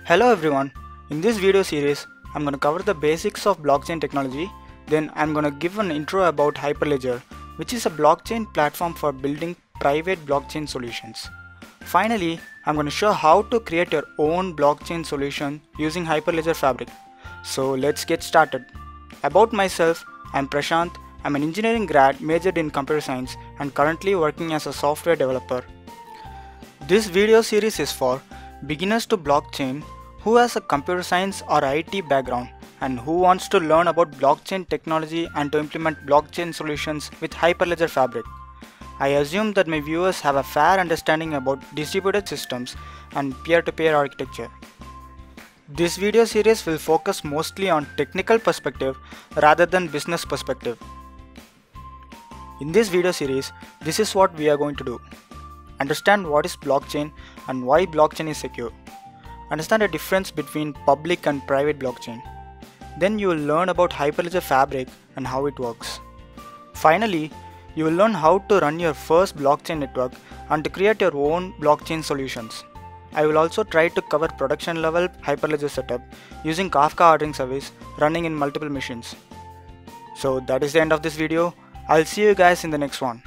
Hello everyone, in this video series I'm going to cover the basics of blockchain technology, then I'm going to give an intro about Hyperledger, which is a blockchain platform for building private blockchain solutions. Finally, I'm going to show how to create your own blockchain solution using Hyperledger Fabric. So let's get started. About myself, I'm Prashant. I'm an engineering grad majored in computer science and currently working as a software developer. This video series is for beginners to blockchain who has a computer science or IT background and who wants to learn about blockchain technology and to implement blockchain solutions with Hyperledger Fabric. I assume that my viewers have a fair understanding about distributed systems and peer-to-peer architecture. This video series will focus mostly on technical perspective rather than business perspective. In this video series, this is what we are going to do. Understand what is blockchain and why blockchain is secure. Understand the difference between public and private blockchain. Then you will learn about Hyperledger Fabric and how it works. Finally, you will learn how to run your first blockchain network and to create your own blockchain solutions. I will also try to cover production level Hyperledger setup using Kafka ordering service running in multiple machines. So that is the end of this video. I'll see you guys in the next one.